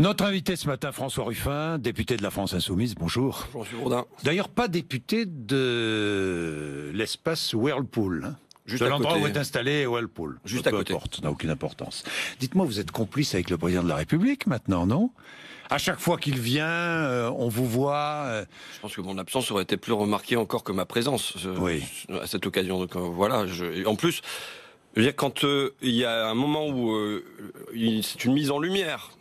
Notre invité ce matin, François Ruffin, député de la France Insoumise. Bonjour. Bonjour, M. Bourdin. D'ailleurs, pas député de l'espace Whirlpool. Hein. Juste de à l'endroit côté. où est installé Whirlpool. Juste à côté. Ça n'a aucune importance. Dites-moi, vous êtes complice avec le président de la République maintenant, non? À chaque fois qu'il vient, on vous voit. Je pense que mon absence aurait été plus remarquée encore que ma présence Oui. à cette occasion. Donc voilà. En plus, je veux dire, quand il y a un moment où c'est une mise en lumière,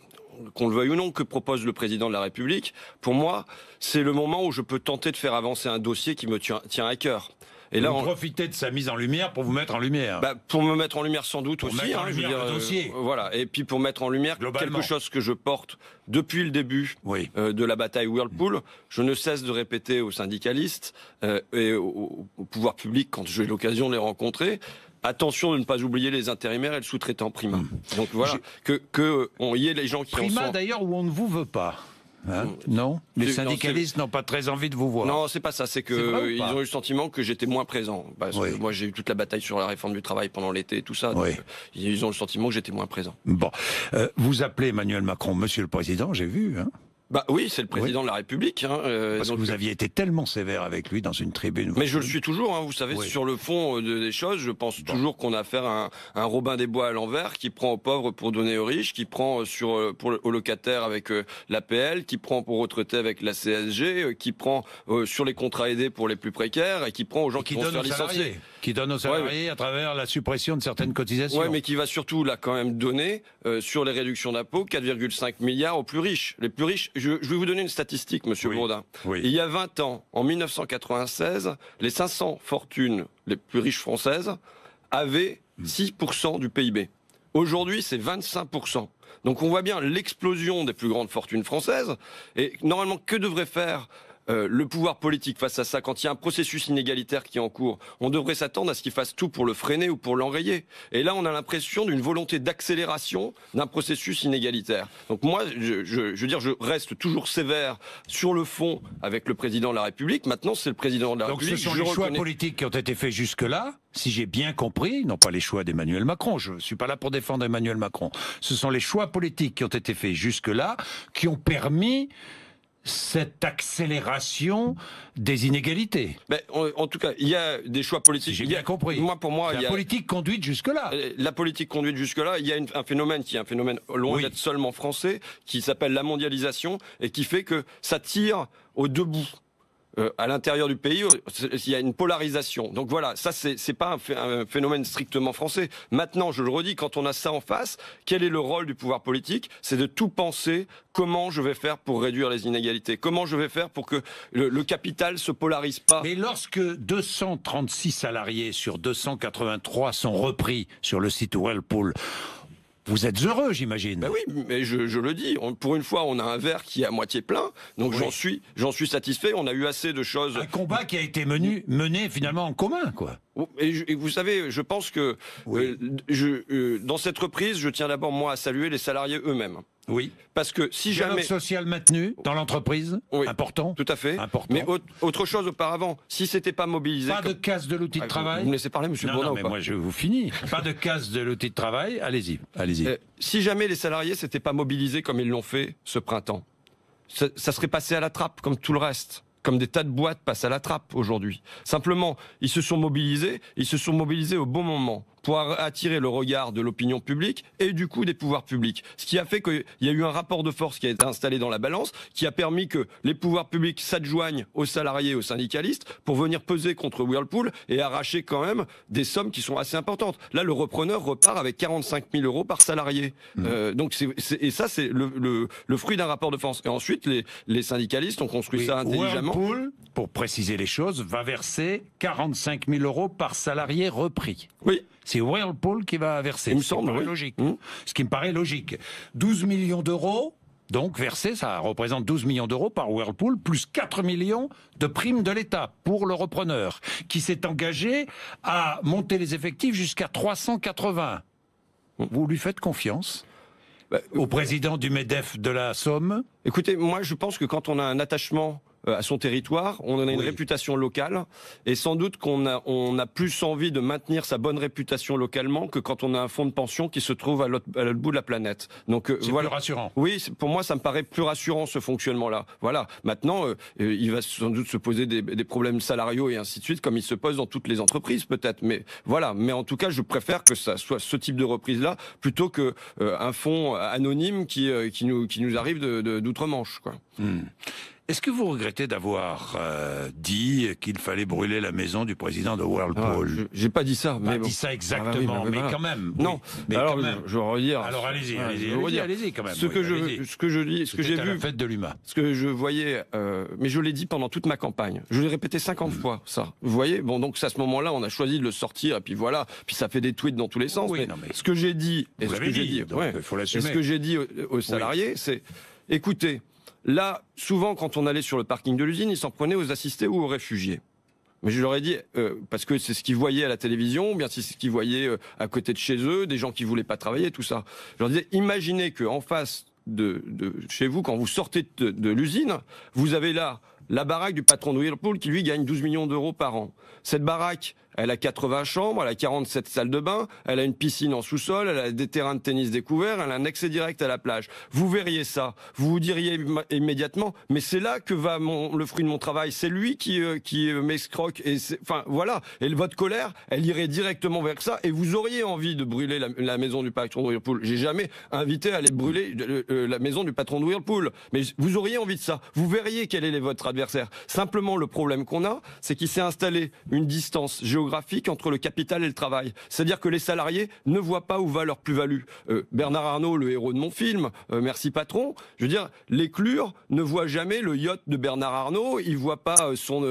qu'on le veuille ou non, que propose le président de la République, pour moi, c'est le moment où je peux tenter de faire avancer un dossier qui me tient à cœur. Et là, vous profitez de sa mise en lumière pour vous mettre en lumière. Pour me mettre en lumière sans doute pour aussi. Mettre en lumière le dossier. Voilà. Et puis pour mettre en lumière quelque chose que je porte depuis le début de la bataille Whirlpool. Je ne cesse de répéter aux syndicalistes et au pouvoir public quand j'ai l'occasion de les rencontrer. Attention de ne pas oublier les intérimaires et le sous-traitant Prima. Donc voilà, que on y ait les gens qui Prima en sont. D'ailleurs où on ne vous veut pas. Hein, non, les syndicalistes n'ont pas très envie de vous voir. Non, c'est pas ça. C'est que ils ont eu le sentiment que j'étais moins présent. Parce que moi, j'ai eu toute la bataille sur la réforme du travail pendant l'été et tout ça. Donc, ils ont le sentiment que j'étais moins présent. Bon, vous appelez Emmanuel Macron Monsieur le Président, j'ai vu. Hein. Bah oui, c'est le président de la République. Hein, parce que vous aviez été tellement sévère avec lui dans une tribune. Mais je le suis toujours, hein, vous savez, sur le fond des choses, je pense toujours qu'on a affaire à un Robin des Bois à l'envers, qui prend aux pauvres pour donner aux riches, qui prend aux locataires avec l'APL, qui prend pour retraités avec la CSG, qui prend sur les contrats aidés pour les plus précaires, et qui prend aux gens qui vont se faire licencier. Qui donne aux salariés à travers la suppression de certaines cotisations. Ouais, mais qui va surtout là quand même donner sur les réductions d'impôts 4,5 milliards aux plus riches. Les plus riches. Je vais vous donner une statistique, Monsieur Bourdin. Il y a 20 ans, en 1996, les 500 fortunes les plus riches françaises avaient 6% du PIB. Aujourd'hui, c'est 25%. Donc on voit bien l'explosion des plus grandes fortunes françaises. Et normalement, que devrait faire le pouvoir politique face à ça, quand il y a un processus inégalitaire qui est en cours? On devrait s'attendre à ce qu'il fasse tout pour le freiner ou pour l'enrayer. Et là, on a l'impression d'une volonté d'accélération d'un processus inégalitaire. Donc moi, je veux dire, je reste toujours sévère sur le fond avec le président de la République. Maintenant, c'est le président de la République. Donc ce sont les choix politiques qui ont été faits jusque-là, si j'ai bien compris, non pas les choix d'Emmanuel Macron, je suis pas là pour défendre Emmanuel Macron. Ce sont les choix politiques qui ont été faits jusque-là, qui ont permis cette accélération des inégalités. Mais en tout cas, il y a des choix politiques. J'ai bien compris. Pour moi, la politique conduite jusque-là. La politique conduite jusque-là, il y a un phénomène qui est un phénomène loin d'être seulement français, qui s'appelle la mondialisation et qui fait que ça tire aux deux bouts. À l'intérieur du pays, il y a une polarisation. Donc voilà, ça c'est pas un phénomène strictement français. Maintenant, je le redis, quand on a ça en face, quel est le rôle du pouvoir politique? C'est de tout penser. Comment je vais faire pour réduire les inégalités? Comment je vais faire pour que le capital se polarise pas? Mais lorsque 236 salariés sur 283 sont repris sur le site Whirlpool, vous êtes heureux, j'imagine. Ben oui, mais je le dis. Pour une fois, on a un verre qui est à moitié plein, donc j'en suis satisfait. On a eu assez de choses. Un combat qui a été mené finalement en commun, quoi. Et vous savez, je pense que dans cette reprise, je tiens d'abord moi à saluer les salariés eux-mêmes. Oui. Parce que si dialogue jamais social maintenu dans l'entreprise, important. Tout à fait. Important. Mais autre chose auparavant, si c'était pas mobilisé. Pas de casse de l'outil de travail. Vous me laissez parler, Monsieur Bourdin, non, mais moi je vous finis. Pas de casse de l'outil de travail. Allez-y. Si jamais les salariés s'étaient pas mobilisés comme ils l'ont fait ce printemps, ça serait passé à la trappe comme tout le reste. Comme des tas de boîtes passent à la trappe aujourd'hui. Simplement, ils se sont mobilisés au bon moment pour attirer le regard de l'opinion publique et du coup des pouvoirs publics. Ce qui a fait qu'il y a eu un rapport de force qui a été installé dans la balance, qui a permis que les pouvoirs publics s'adjoignent aux salariés, aux syndicalistes, pour venir peser contre Whirlpool et arracher quand même des sommes qui sont assez importantes. Là, le repreneur repart avec 45 000 euros par salarié. Donc ça, c'est le fruit d'un rapport de force. Et ensuite, les syndicalistes ont construit ça intelligemment. Whirlpool, pour préciser les choses, va verser 45 000 euros par salarié repris. Oui. C'est Whirlpool qui va verser. Il me semble, logique. Ce qui me paraît logique. 12 millions d'euros, donc versés, ça représente 12 millions d'euros par Whirlpool, plus 4 millions de primes de l'État pour le repreneur, qui s'est engagé à monter les effectifs jusqu'à 380. Vous lui faites confiance ? Au président du MEDEF de la Somme? Écoutez, moi je pense que quand on a un attachement à son territoire, on a une réputation locale, et sans doute qu'on a plus envie de maintenir sa bonne réputation localement que quand on a un fonds de pension qui se trouve à l'autre bout de la planète. Donc c'est plus rassurant. Oui, pour moi, ça me paraît plus rassurant ce fonctionnement-là. Voilà. Maintenant, il va sans doute se poser des problèmes salariaux et ainsi de suite, comme il se pose dans toutes les entreprises, peut-être. Mais voilà. Mais en tout cas, je préfère que ça soit ce type de reprise-là plutôt que un fonds anonyme qui nous arrive d'outre-Manche, quoi. Est-ce que vous regrettez d'avoir dit qu'il fallait brûler la maison du président de Whirlpool? J'ai pas dit ça. Pas dit ça exactement, mais quand même. Non. Mais alors, quand même. je vais redire. Alors allez-y quand même. Ce que je dis, ce que j'ai vu, la fête de l'UMA. Ce que je voyais, mais je l'ai dit pendant toute ma campagne. Je l'ai répété 50 fois, ça. Vous voyez? Bon, donc à ce moment-là, on a choisi de le sortir, et puis voilà. Puis ça fait des tweets dans tous les sens. Oui, mais ce que j'ai dit, et ce que j'ai dit, faut l'assumer. Ce que j'ai dit aux salariés, c'est, écoutez. Là, souvent, quand on allait sur le parking de l'usine, ils s'en prenaient aux assistés ou aux réfugiés. Mais je leur ai dit, parce que c'est ce qu'ils voyaient à la télévision, ou bien c'est ce qu'ils voyaient à côté de chez eux, des gens qui voulaient pas travailler, tout ça. Je leur disais, imaginez qu'en face de chez vous, quand vous sortez de l'usine, vous avez là la baraque du patron de Whirlpool qui, lui, gagne 12 millions d'euros par an. Cette baraque, elle a 80 chambres, elle a 47 salles de bain, elle a une piscine en sous-sol, elle a des terrains de tennis découverts, elle a un accès direct à la plage. Vous verriez ça, vous vous diriez immédiatement, mais c'est là que va le fruit de mon travail, c'est lui qui m'escroque, et enfin voilà. Et votre colère, elle irait directement vers ça, et vous auriez envie de brûler la maison du patron de Whirlpool. J'ai jamais invité à aller brûler la maison du patron de Whirlpool, mais vous auriez envie de ça. Vous verriez quel est votre adversaire. Simplement, le problème qu'on a, c'est qu'il s'est installé une distance géographique entre le capital et le travail. C'est-à-dire que les salariés ne voient pas où va leur plus-value. Bernard Arnault, le héros de mon film, merci patron, je veux dire, les Clure ne voient jamais le yacht de Bernard Arnault, ils voient pas son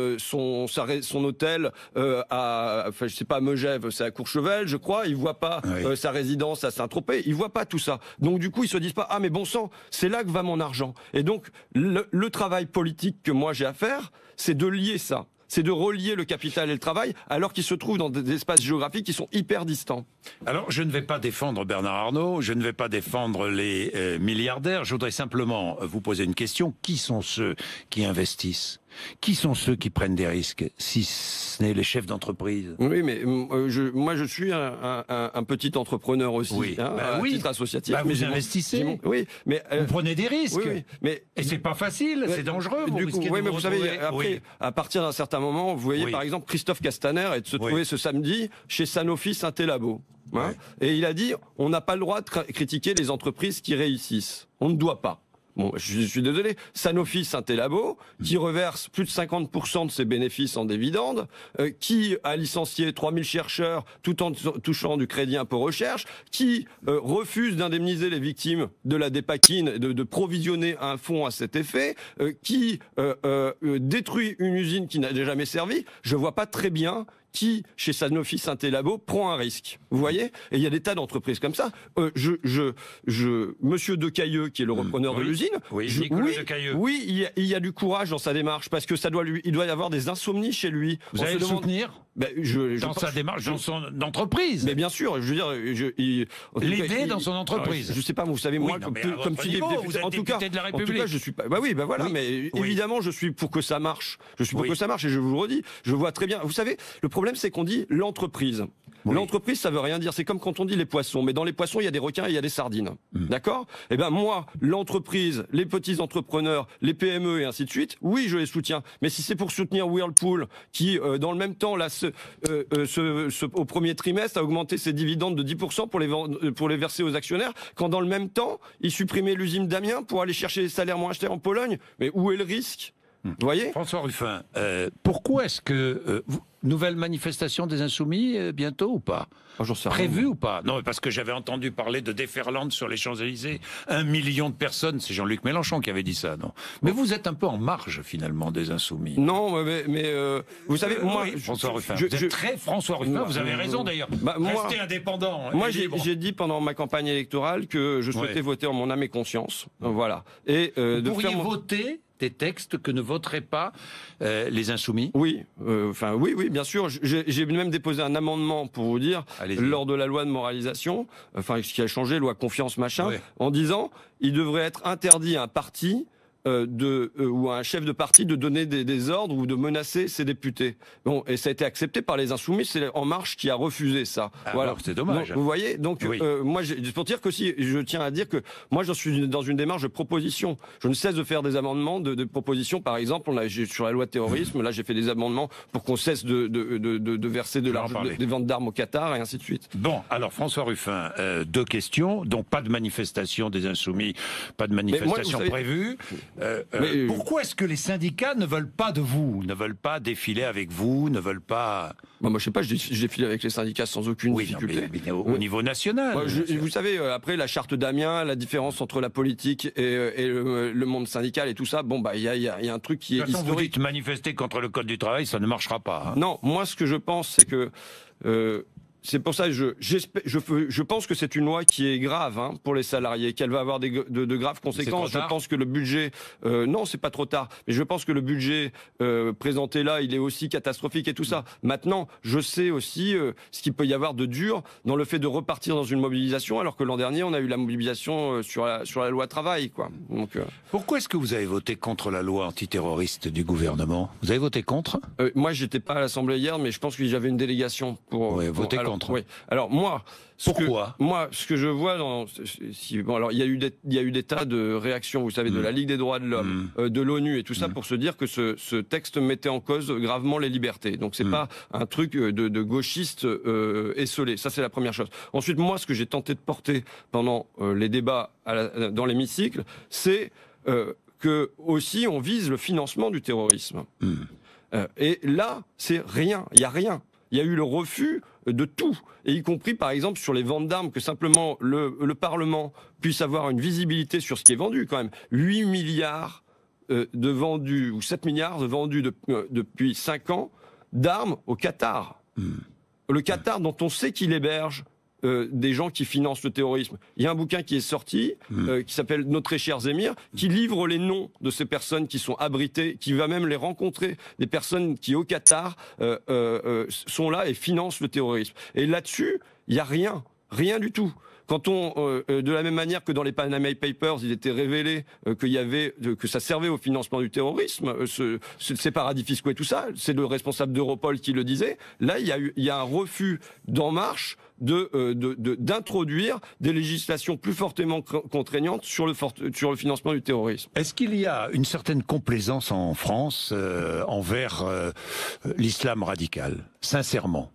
hôtel enfin je sais pas, à Megève, c'est à Courchevel, je crois, ils voient pas sa résidence à Saint-Tropez, ils voient pas tout ça. Donc du coup, ils se disent pas, ah mais bon sang, c'est là que va mon argent. Et donc, le travail politique que moi j'ai à faire, c'est de lier ça. C'est de relier le capital et le travail, alors qu'ils se trouvent dans des espaces géographiques qui sont hyper distants. Alors, je ne vais pas défendre Bernard Arnault, je ne vais pas défendre les milliardaires, je voudrais simplement vous poser une question. Qui sont ceux qui investissent ? Qui sont ceux qui prennent des risques, si ce n'est les chefs d'entreprise? Oui, mais moi je suis un petit entrepreneur aussi, à titre associatif. Bah, vous investissez. Oui, mais vous prenez des risques. Oui, mais et c'est pas facile, c'est dangereux. Du coup, oui, mais vous savez, après, à partir d'un certain moment, vous voyez par exemple Christophe Castaner et de se trouver ce samedi chez Sanofi Saint-Élabo. Et il a dit, on n'a pas le droit de critiquer les entreprises qui réussissent. On ne doit pas. Bon, je suis désolé, Sanofi Saint-Élabo, qui reverse plus de 50% de ses bénéfices en dividendes, qui a licencié 3000 chercheurs tout en touchant du crédit impôt recherche, qui refuse d'indemniser les victimes de la dépakine, de provisionner un fonds à cet effet, qui détruit une usine qui n'a jamais servi. Je vois pas très bien qui, chez Sanofi Saint-Élabo, prend un risque. Vous voyez? Et il y a des tas d'entreprises comme ça. Monsieur Decailleux, qui est le repreneur de l'usine. Nicolas Decailleux. Oui, il y a du courage dans sa démarche, parce que il doit y avoir des insomnies chez lui. Vous allez le soutenir? Dans sa démarche, dans son entreprise. Mais bien sûr, je veux dire, l'aider dans son entreprise. Je sais pas, vous savez, moi, comme Philippe, en tout cas, de la République. Je suis pas. Bah oui, bah voilà, mais évidemment, je suis pour que ça marche. Je suis pour que ça marche, et je vous le redis. Je vois très bien. Vous savez, le problème, c'est qu'on dit l'entreprise. L'entreprise, ça veut rien dire. C'est comme quand on dit les poissons. Mais dans les poissons, il y a des requins et il y a des sardines. D'accord? Eh ben, moi, l'entreprise, les petits entrepreneurs, les PME et ainsi de suite, oui, je les soutiens. Mais si c'est pour soutenir Whirlpool, qui, dans le même temps, là, au premier trimestre, a augmenté ses dividendes de 10% pour les verser aux actionnaires, quand dans le même temps, il supprimait l'usine d'Amiens pour aller chercher des salaires moins chers en Pologne. Mais où est le risque? Vous voyez? François Ruffin, pourquoi est-ce que... nouvelle manifestation des Insoumis bientôt ou pas? Prévu ou pas? Non, parce que j'avais entendu parler de déferlante sur les Champs-Élysées. 1 million de personnes, c'est Jean-Luc Mélenchon qui avait dit ça, non? Mais vous êtes un peu en marge, finalement, des Insoumis. Non, mais vous savez, moi... François Ruffin, vous êtes très François Ruffin, vous avez raison d'ailleurs. Restez indépendant. Moi, j'ai dit pendant ma campagne électorale que je souhaitais voter en mon âme et conscience. Voilà. Et vous pourriez voter des textes que ne voteraient pas les Insoumis? Oui, oui, bien sûr. J'ai même déposé un amendement, pour vous dire, lors de la loi de moralisation, ce qui a changé, loi confiance, machin, en disant, il devrait être interdit à un parti ou à un chef de parti de donner des ordres ou de menacer ses députés. Bon, et ça a été accepté par les Insoumis, c'est En Marche qui a refusé ça. Voilà, c'est dommage. Donc, vous voyez, donc oui. moi, c'est pour dire que si je tiens à dire que moi, j'en suis dans une démarche de proposition. Je ne cesse de faire des amendements de propositions. Par exemple, sur la loi terrorisme, là, j'ai fait des amendements pour qu'on cesse de verser de l'argent, des ventes d'armes au Qatar et ainsi de suite. Bon, alors François Ruffin, 2 questions. Donc pas de manifestation des Insoumis, pas de manifestation prévue. Pourquoi est-ce que les syndicats ne veulent pas de vous, ne veulent pas défiler avec vous, ne veulent pas... Moi, je sais pas, je défile avec les syndicats sans aucune difficulté. Mais au niveau national. Vous savez, après la charte d'Amiens, la différence entre la politique et le monde syndical et tout ça, bon, bah, il y a un truc qui est historique. Vous dites manifester contre le code du travail, ça ne marchera pas. Hein. Non, moi, ce que je pense, c'est que... c'est pour ça que je pense que c'est une loi qui est grave pour les salariés, qu'elle va avoir de graves conséquences. Je pense que le budget, non, c'est pas trop tard, mais je pense que le budget présenté là, il est aussi catastrophique et tout ça. Maintenant, je sais aussi ce qu'il peut y avoir de dur dans le fait de repartir dans une mobilisation, alors que l'an dernier, on a eu la mobilisation sur la loi travail, quoi. Donc, pourquoi est-ce que vous avez voté contre la loi antiterroriste du gouvernement? Vous avez voté contre? Moi, j'étais pas à l'Assemblée hier, mais je pense que j'avais une délégation pour voter contre. Oui. Alors moi, pourquoi ce que je vois alors il y a eu des tas de réactions, vous savez, de la Ligue des droits de l'homme, de l'ONU et tout ça pour se dire que ce texte mettait en cause gravement les libertés. Donc c'est pas un truc de gauchiste essolé. Ça c'est la première chose. Ensuite, moi, ce que j'ai tenté de porter pendant les débats dans l'hémicycle, c'est que aussi on vise le financement du terrorisme. Et là, c'est rien. Il y a rien. Il y a eu le refus de tout, et y compris par exemple sur les ventes d'armes, que simplement le Parlement puisse avoir une visibilité sur ce qui est vendu quand même. 8 milliards de vendus, ou 7 milliards de vendus depuis 5 ans d'armes au Qatar. Le Qatar dont on sait qu'il héberge des gens qui financent le terrorisme. Il y a un bouquin qui est sorti, qui s'appelle Nos très chers émirs, qui livre les noms de ces personnes qui sont abritées, qui va même les rencontrer, des personnes qui au Qatar sont là et financent le terrorisme. Et là-dessus, il n'y a rien du tout. Quand de la même manière que dans les Panama Papers, il était révélé que ça servait au financement du terrorisme, ces paradis fiscaux et tout ça, c'est le responsable d'Europol qui le disait. Là, il y a un refus d'En Marche d'introduire des législations plus fortement contraignantes sur le financement du terrorisme. Est-ce qu'il y a une certaine complaisance en France envers l'islam radical, sincèrement?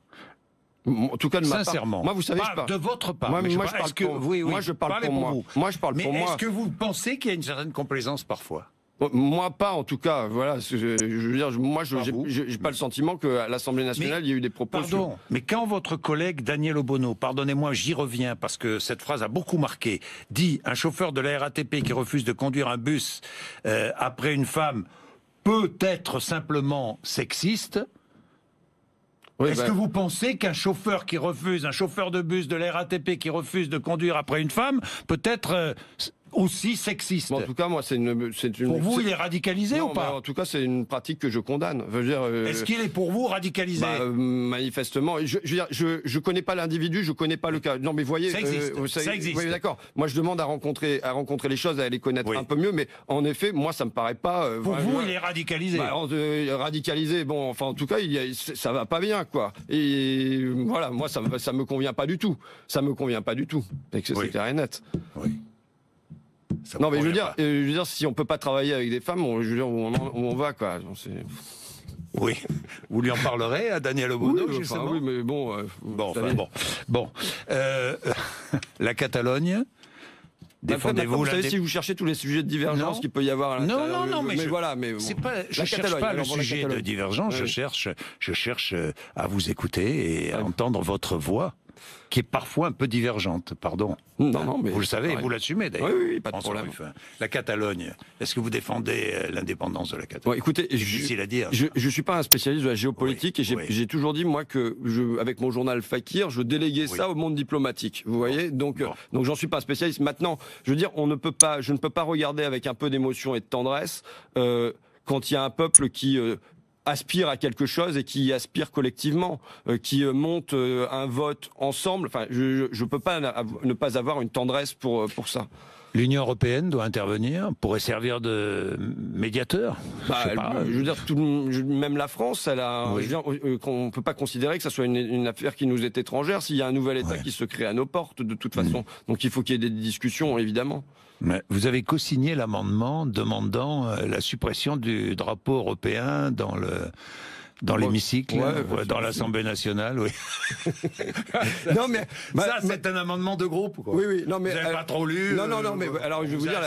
En tout cas, de ma sincèrement. Part. Moi, vous savez, de votre part. Moi, je parle pour moi. Moi, je parle pour moi. Mais est-ce que vous pensez qu'il y a une certaine complaisance parfois? Moi pas, en tout cas. Voilà, je veux dire, moi, j'ai pas le sentiment qu'à l'Assemblée nationale, il y a eu des propos. Pardon, mais quand votre collègue Daniel Obono, pardonnez-moi, j'y reviens parce que cette phrase a beaucoup marqué, dit un chauffeur de la RATP qui refuse de conduire un bus après une femme peut être simplement sexiste. Oui, est-ce que vous pensez qu'un chauffeur de bus de la RATP qui refuse de conduire après une femme peut être aussi sexiste? En tout cas, moi, c'est une. Pour vous, il est radicalisé ou pas? En tout cas, c'est une pratique que je condamne. Je veux dire. Est-ce qu'il est pour vous radicalisé? Manifestement. Je veux dire, je connais pas l'individu, je connais pas le cas. Non, mais voyez. Ça existe. Ça existe. Oui, d'accord. Moi, je demande à rencontrer les choses, à les connaître un peu mieux. Mais en effet, moi, ça me paraît pas. Pour vous, il est radicalisé. Radicalisé. Bon, enfin, en tout cas, ça va pas bien, quoi. Et voilà, moi, ça me convient pas du tout. Ça me convient pas du tout. C'est clair et net. Oui. Non, mais je veux dire, si on peut pas travailler avec des femmes, je veux dire, où on va, quoi. Oui. Vous lui en parlerez à Daniel Obono, oui, mais bon. Bon. La Catalogne. Défendez-vous. Vous savez, si vous cherchez tous les sujets de divergence qu'il peut y avoir à l'intérieur. Non, mais voilà, mais bon. Je cherche pas le sujet de divergence. Je cherche à vous écouter et à entendre votre voix, qui est parfois un peu divergente, pardon. Non, mais vous le savez, vous l'assumez d'ailleurs. Oui, pas de problème. La Catalogne, est-ce que vous défendez l'indépendance de la Catalogne? Bon, écoutez, difficile à dire. Je suis pas un spécialiste de la géopolitique et j'ai toujours dit, moi, que avec mon journal Fakir, je déléguais ça au monde diplomatique. Vous voyez, donc j'en suis pas un spécialiste. Maintenant, je veux dire, je ne peux pas regarder avec un peu d'émotion et de tendresse quand il y a un peuple qui aspire à quelque chose et qui aspire collectivement, qui monte un vote ensemble. Enfin, je peux pas ne pas avoir une tendresse pour ça. L'Union européenne doit intervenir, pourrait servir de médiateur. Je veux dire, même la France, elle a. Oui. On peut pas considérer que ça soit une affaire qui nous est étrangère. S'il y a un nouvel État qui se crée à nos portes, de toute façon, donc il faut qu'il y ait des discussions, évidemment. Mais vous avez co-signé l'amendement demandant la suppression du drapeau européen dans l'hémicycle, dans l'Assemblée nationale, oui. Non mais c'est un amendement de groupe, quoi. Oui. Non mais vous n'avez pas trop lu. Non. Mais alors je vais vous dire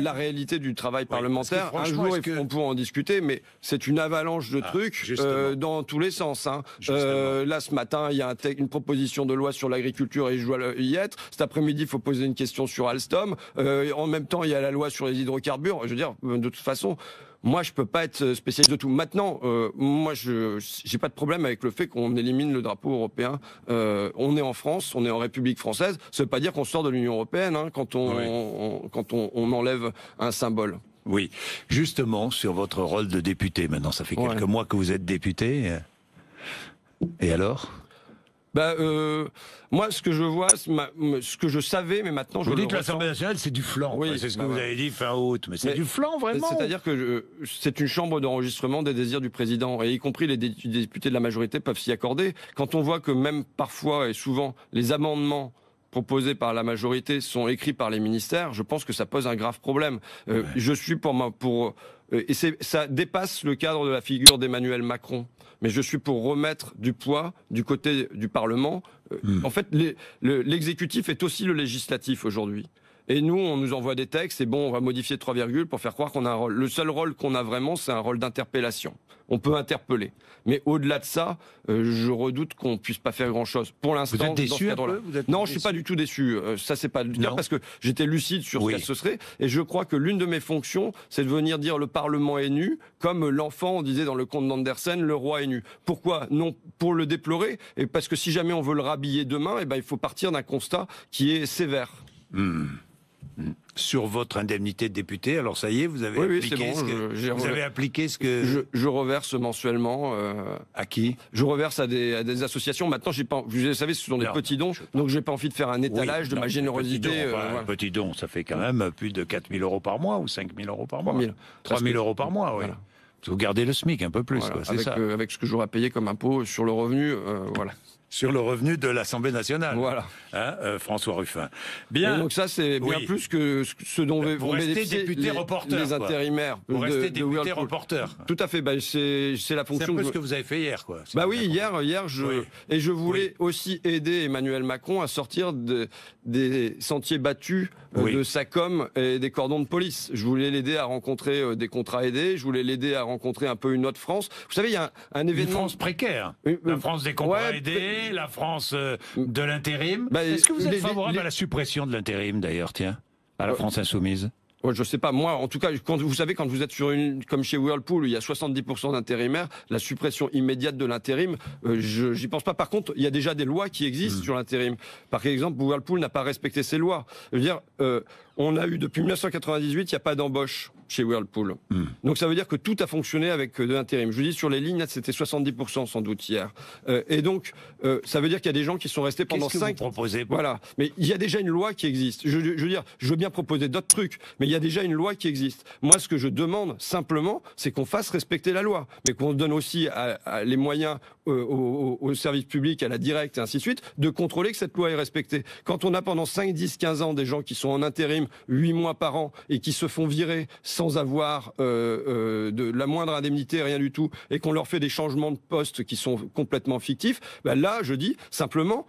la réalité du travail parlementaire. Un jour on pourra en discuter, mais c'est une avalanche de trucs dans tous les sens. Hein. Là ce matin il y a une proposition de loi sur l'agriculture et je dois y être. Cet après-midi il faut poser une question sur Alstom. En même temps il y a la loi sur les hydrocarbures. Je veux dire de toute façon. Moi, je peux pas être spécialiste de tout. Maintenant, moi, j'ai pas de problème avec le fait qu'on élimine le drapeau européen. On est en France, on est en République française. Ça veut pas dire qu'on sort de l'Union européenne quand on enlève un symbole. Oui, justement sur votre rôle de député. Maintenant, ça fait quelques mois que vous êtes député. Et alors ? Moi, ce que je vois, ce que je savais, mais maintenant je le ressens. Vous dites que l'Assemblée nationale, c'est du flan. Oui, c'est ce que vous avez dit fin août. Mais c'est du flan, vraiment. C'est-à-dire que c'est une chambre d'enregistrement des désirs du président. Et y compris les députés de la majorité peuvent s'y accorder. Quand on voit que même parfois et souvent, les amendements proposés par la majorité sont écrits par les ministères, je pense que ça pose un grave problème. Je suis et ça dépasse le cadre de la figure d'Emmanuel Macron. Mais je suis pour remettre du poids du côté du Parlement. En fait, l'exécutif est aussi le législatif aujourd'hui. Et nous, on nous envoie des textes, et bon, on va modifier 3 virgules pour faire croire qu'on a un rôle. Le seul rôle qu'on a vraiment, c'est un rôle d'interpellation. On peut interpeller. Mais au-delà de ça, je redoute qu'on puisse pas faire grand-chose. Pour l'instant, vous êtes déçu un peu ? Non, je suis pas du tout déçu. Ça, c'est pas le cas parce que j'étais lucide sur ce que ce serait. Et je crois que l'une de mes fonctions, c'est de venir dire le Parlement est nu, comme l'enfant, on disait dans le conte d'Andersen, le roi est nu. Pourquoi ? Non, pour le déplorer, et parce que si jamais on veut le rhabiller demain, il faut partir d'un constat qui est sévère. Sur votre indemnité de député, alors ça y est, vous avez appliqué vous avez appliqué ce que... Je reverse mensuellement... À qui ? Je reverse à des associations. Maintenant, vous savez, ce sont des petits dons, donc j'ai pas envie de faire un étalage de ma générosité. Petit don, ça fait quand même plus de 4 000 € par mois ou 5 000 € par mois. 3 000 € par mois, oui. Voilà. Vous gardez le SMIC un peu plus, c'est ça. Avec ce que j'aurais payé comme impôt sur le revenu, voilà. Sur le revenu de l'Assemblée nationale. Voilà. François Ruffin. Bien. Et donc ça, c'est bien plus que ce dont vont bénéficier les intérimaires. Vous restez député reporter. Tout à fait. C'est la fonction. C'est un peu ce que vous avez fait hier, quoi. Hier, je voulais aussi aider Emmanuel Macron à sortir des sentiers battus de sa com et des cordons de police. Je voulais l'aider à rencontrer des contrats aidés. Je voulais l'aider à rencontrer un peu une autre France. Vous savez, il y a un événement. Une France précaire. La France des contrats aidés. La France de l'intérim. Est-ce que vous êtes favorable à la suppression de l'intérim, d'ailleurs, à la France insoumise ? Je sais pas, moi, en tout cas, quand vous êtes sur comme chez Whirlpool, où il y a 70% d'intérimaires, la suppression immédiate de l'intérim, j'y pense pas. Par contre, il y a déjà des lois qui existent sur l'intérim. Par exemple, Whirlpool n'a pas respecté ses lois. Je veux dire, on a eu, depuis 1998, il n'y a pas d'embauche chez Whirlpool. Donc ça veut dire que tout a fonctionné avec de l'intérim. Je vous dis, sur les lignes, c'était 70% sans doute hier. Et donc, ça veut dire qu'il y a des gens qui sont restés pendant 5... Qu'est-ce que vous proposez ? Voilà. Mais il y a déjà une loi qui existe. Je veux dire, je veux bien proposer d'autres trucs, mais il y a déjà une loi qui existe. Moi, ce que je demande, simplement, c'est qu'on fasse respecter la loi, mais qu'on donne aussi les moyens au service public, à la directe, et ainsi de suite, de contrôler que cette loi est respectée. Quand on a pendant 5, 10, 15 ans des gens qui sont en intérim 8 mois par an et qui se font virer sans avoir de la moindre indemnité, rien du tout, et qu'on leur fait des changements de poste qui sont complètement fictifs, là, je dis simplement,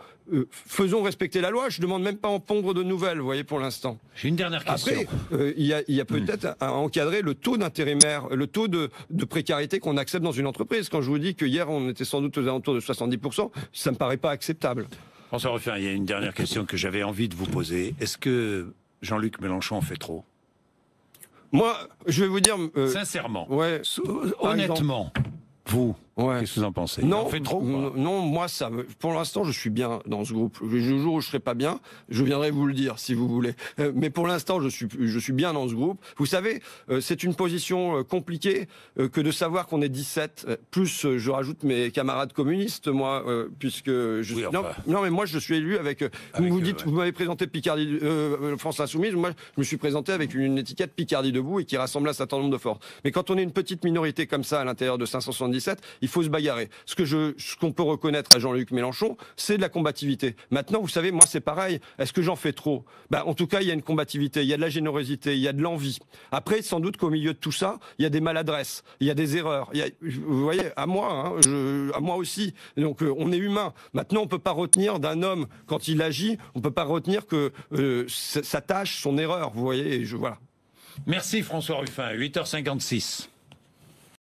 faisons respecter la loi. Je demande même pas en pondre de nouvelles, vous voyez, pour l'instant. J'ai une dernière question. Après, il y a peut-être à encadrer le taux d'intérimaire, le taux de précarité qu'on accepte dans une entreprise. Quand je vous dis que hier, on était sans doute aux alentours de 70%, ça me paraît pas acceptable. François Ruffin, il y a une dernière question que j'avais envie de vous poser. Est-ce que Jean-Luc Mélenchon en fait trop ? Moi, je vais vous dire... sincèrement, honnêtement, vous, Ouais. Qu'est-ce que vous en pensez? Non, on fait trop, non, moi pour l'instant, je suis bien dans ce groupe. Le jour où je serai pas bien, je viendrai vous le dire si vous voulez. Mais pour l'instant, je suis bien dans ce groupe. Vous savez, c'est une position compliquée que de savoir qu'on est 17. Plus, je rajoute mes camarades communistes, moi, puisque non, mais moi, je suis élu avec. Vous m'avez présenté Picardie, France Insoumise. Moi, je me suis présenté avec une étiquette Picardie debout et qui rassemble un certain nombre de forces. Mais quand on est une petite minorité comme ça à l'intérieur de 577, il faut se bagarrer. Ce qu'on peut reconnaître à Jean-Luc Mélenchon, c'est de la combativité. Maintenant, vous savez, moi, c'est pareil. Est-ce que j'en fais trop? En tout cas, il y a une combativité, il y a de la générosité, il y a de l'envie. Après, sans doute qu'au milieu de tout ça, il y a des maladresses, il y a des erreurs. Vous voyez, à moi aussi. Donc, on est humain. Maintenant, on peut pas retenir d'un homme, quand il agit, on peut pas retenir que sa tâche, son erreur. Vous voyez, voilà. Merci François Ruffin, 8h56.